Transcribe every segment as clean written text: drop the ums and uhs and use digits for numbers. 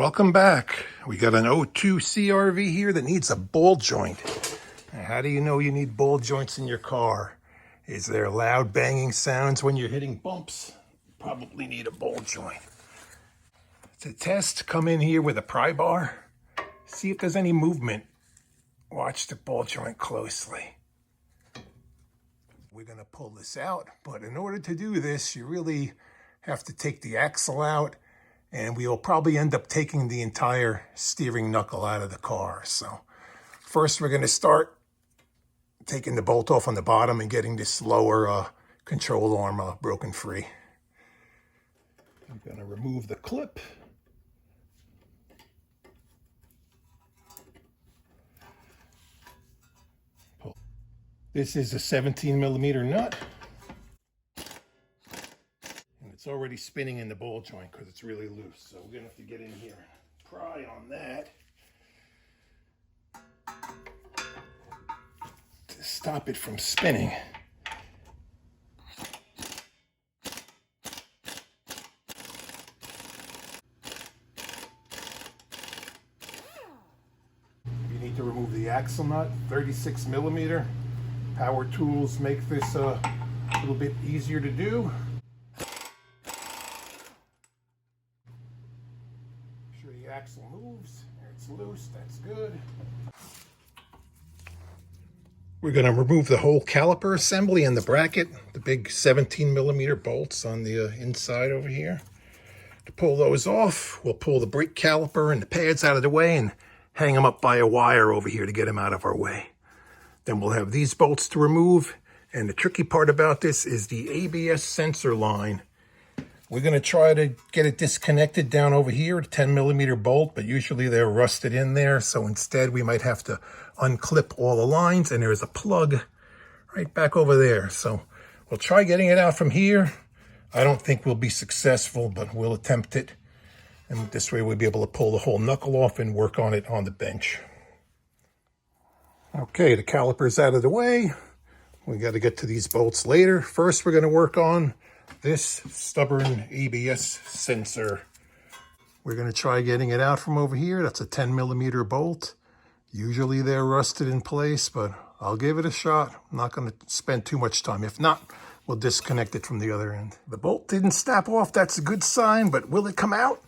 Welcome back. We got an '02 CRV here that needs a ball joint. Now, how do you know you need ball joints in your car? Is there loud banging sounds when you're hitting bumps? Probably need a ball joint. To test, come in here with a pry bar. See if there's any movement. Watch the ball joint closely. We're going to pull this out, but in order to do this, you really have to take the axle out, and we'll probably end up taking the entire steering knuckle out of the car. So first we're going to start taking the bolt off on the bottom and getting this lower control arm broken free. I'm going to remove the clip. This is a 17mm nut. And it's already spinning in the ball joint because it's really loose. So we're going to have to get in here and pry on that to stop it from spinning. You need to remove the axle nut, 36mm. Power tools make this a little bit easier to do. Make sure the axle moves. It's loose, that's good. We're going to remove the whole caliper assembly and the bracket, the big 17mm bolts on the inside over here. To pull those off, we'll pull the brake caliper and the pads out of the way and hang them up by a wire over here to get them out of our way. Then we'll have these bolts to remove. And the tricky part about this is the ABS sensor line. We're going to try to get it disconnected down over here, a 10mm bolt, but usually they're rusted in there. So instead we might have to unclip all the lines, and there's a plug right back over there. So we'll try getting it out from here. I don't think we'll be successful, but we'll attempt it. And this way we'll be able to pull the whole knuckle off and work on it on the bench. Okay, the caliper's out of the way. We got to get to these bolts later. First, we're going to work on this stubborn ABS sensor. We're going to try getting it out from over here. That's a 10mm bolt. Usually they're rusted in place, but I'll give it a shot. I'm not going to spend too much time. If not, we'll disconnect it from the other end. The bolt didn't snap off. That's a good sign, but will it come out?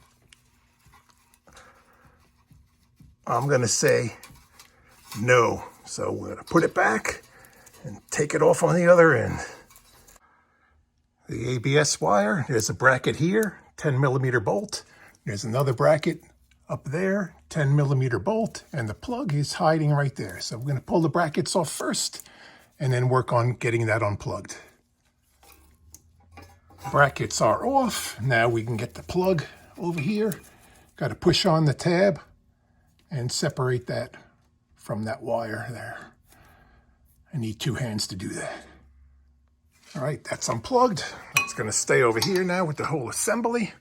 I'm going to say no. So we're going to put it back and take it off on the other end. The ABS wire, there's a bracket here, 10mm bolt. There's another bracket up there, 10mm bolt, and the plug is hiding right there. So we're going to pull the brackets off first and then work on getting that unplugged. Brackets are off. Now we can get the plug over here. Got to push on the tab and separate that from that wire there. I need two hands to do that. All right, that's unplugged. It's going to stay over here now with the whole assembly.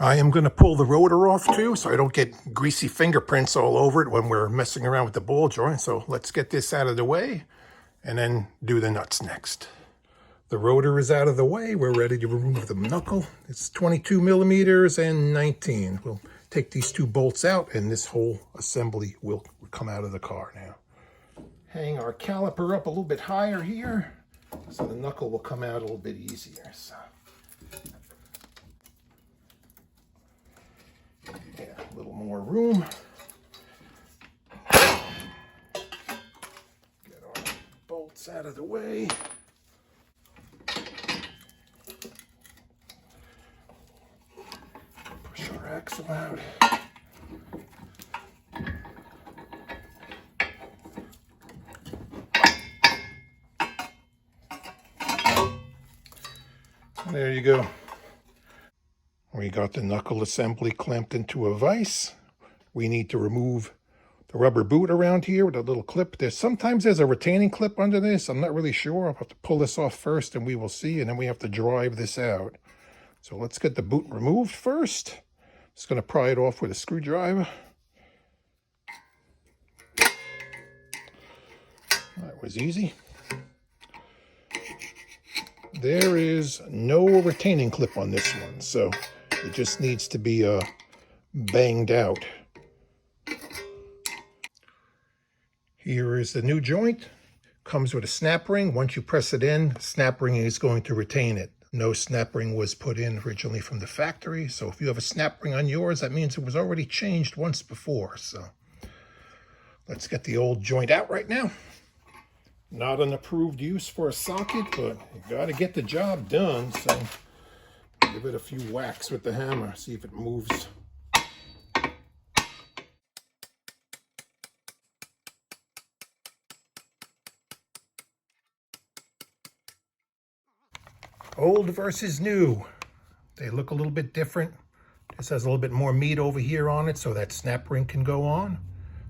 I am going to pull the rotor off too, so I don't get greasy fingerprints all over it when we're messing around with the ball joint. So let's get this out of the way and then do the nuts next. The rotor is out of the way. We're ready to remove the knuckle. It's 22mm and 19. We'll take these two bolts out and this whole assembly will come out of the car now. Hang our caliper up a little bit higher here so the knuckle will come out a little bit easier. So, yeah, a little more room. Get our bolts out of the way. Push our axle out. There you go. We got the knuckle assembly clamped into a vise. We need to remove the rubber boot around here with a little clip. Sometimes there's a retaining clip under this. I'm not really sure. I'll have to pull this off first and we will see, and then we have to drive this out. So let's get the boot removed first. Just going to pry it off with a screwdriver. That was easy. There is no retaining clip on this one, so it just needs to be banged out. Here is the new joint. Comes with a snap ring. Once you press it in, snap ring is going to retain it. No snap ring was put in originally from the factory. So if you have a snap ring on yours, that means it was already changed once before. So let's get the old joint out right now. Not an approved use for a socket, but you got to get the job done. So give it a few whacks with the hammer, see if it moves. Old versus new. They look a little bit different. This has a little bit more meat over here on it, so that snap ring can go on.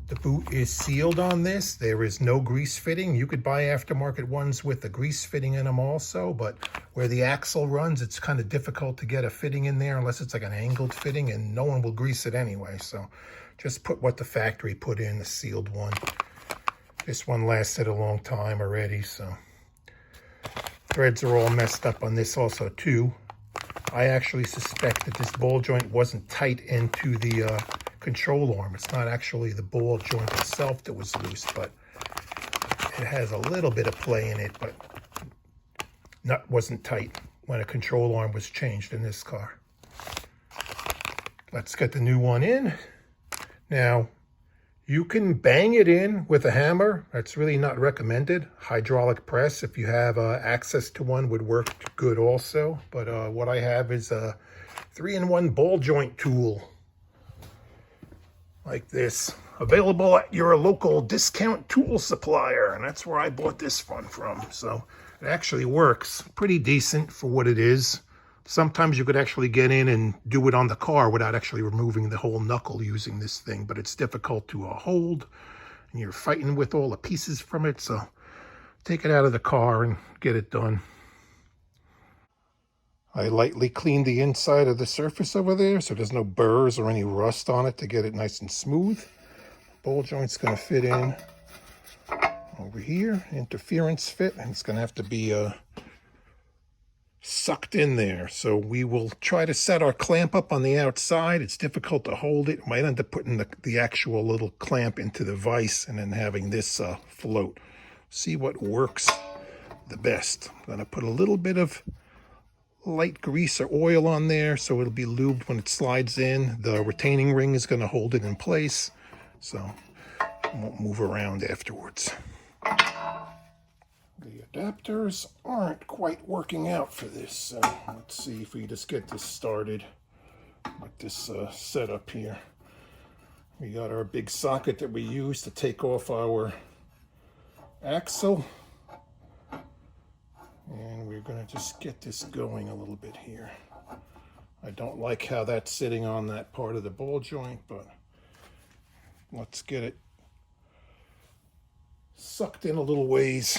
The boot is sealed on this. There is no grease fitting. You could buy aftermarket ones with a grease fitting in them also, but where the axle runs, it's kind of difficult to get a fitting in there unless it's like an angled fitting, and no one will grease it anyway. So just put what the factory put in, the sealed one. This one lasted a long time already, so. Threads are all messed up on this also too. I actually suspect that this ball joint wasn't tight into the control arm. It's not actually the ball joint itself that was loose, but it has a little bit of play in it, but nut wasn't tight when a control arm was changed in this car. Let's get the new one in. Now, you can bang it in with a hammer. That's really not recommended. Hydraulic press, if you have access to one, would work good also. But what I have is a 3-in-1 ball joint tool like this, available at your local discount tool supplier, and that's where I bought this one from. So it actually works pretty decent for what it is. Sometimes you could actually get in and do it on the car without actually removing the whole knuckle using this thing, but it's difficult to hold, and you're fighting with all the pieces from it, so take it out of the car and get it done. I lightly cleaned the inside of the surface over there so there's no burrs or any rust on it to get it nice and smooth. Ball joint's going to fit in over here, interference fit, and it's going to have to be sucked in there. So we will try to set our clamp up on the outside. It's difficult to hold it. Might end up putting the actual little clamp into the vise and then having this float. See what works the best. I'm going to put a little bit of light grease or oil on there so it'll be lubed when it slides in. The retaining ring is going to hold it in place, so it won't move around afterwards. The adapters aren't quite working out for this, so let's see if we just get this started with this setup here. We got our big socket that we use to take off our axle, and we're going to just get this going a little bit here. I don't like how that's sitting on that part of the ball joint, but let's get it sucked in a little ways.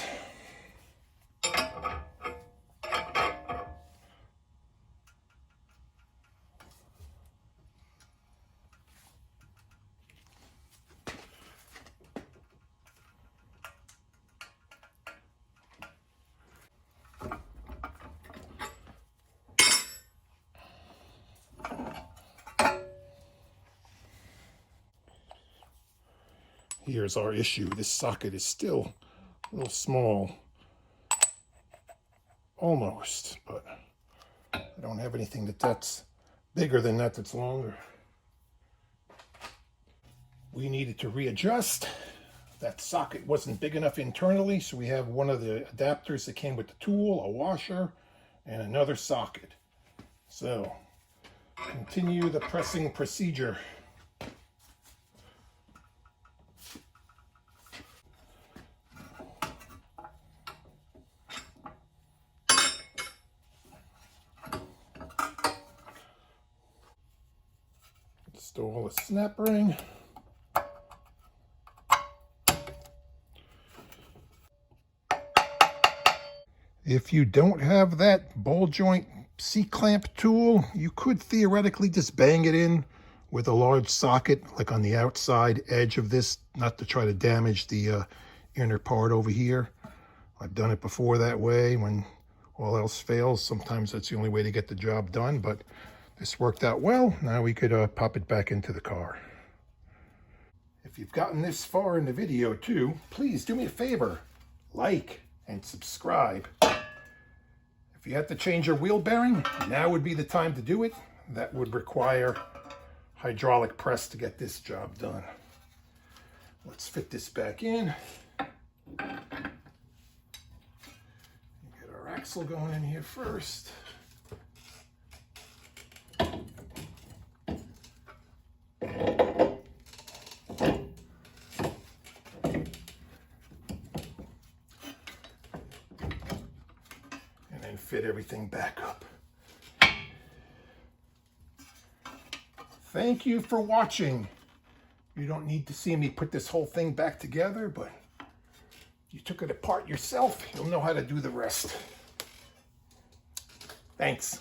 Here's our issue. This socket is still a little small. Almost, but I don't have anything that's bigger than that that's longer. We needed to readjust. That socket wasn't big enough internally, so we have one of the adapters that came with the tool, a washer, and another socket. So, continue the pressing procedure. Install a snap ring. If you don't have that ball joint C-clamp tool, you could theoretically just bang it in with a large socket, like on the outside edge of this, not to try to damage the inner part over here. I've done it before that way when all else fails. Sometimes that's the only way to get the job done, but This worked out well. Now we could pop it back into the car. If you've gotten this far in the video too, please do me a favor, like and subscribe. If you had to change your wheel bearing, now would be the time to do it. That would require hydraulic press to get this job done. Let's fit this back in. Get our axle going in here first. And fit everything back up. Thank you for watching. You don't need to see me put this whole thing back together, but you took it apart yourself, you'll know how to do the rest. Thanks.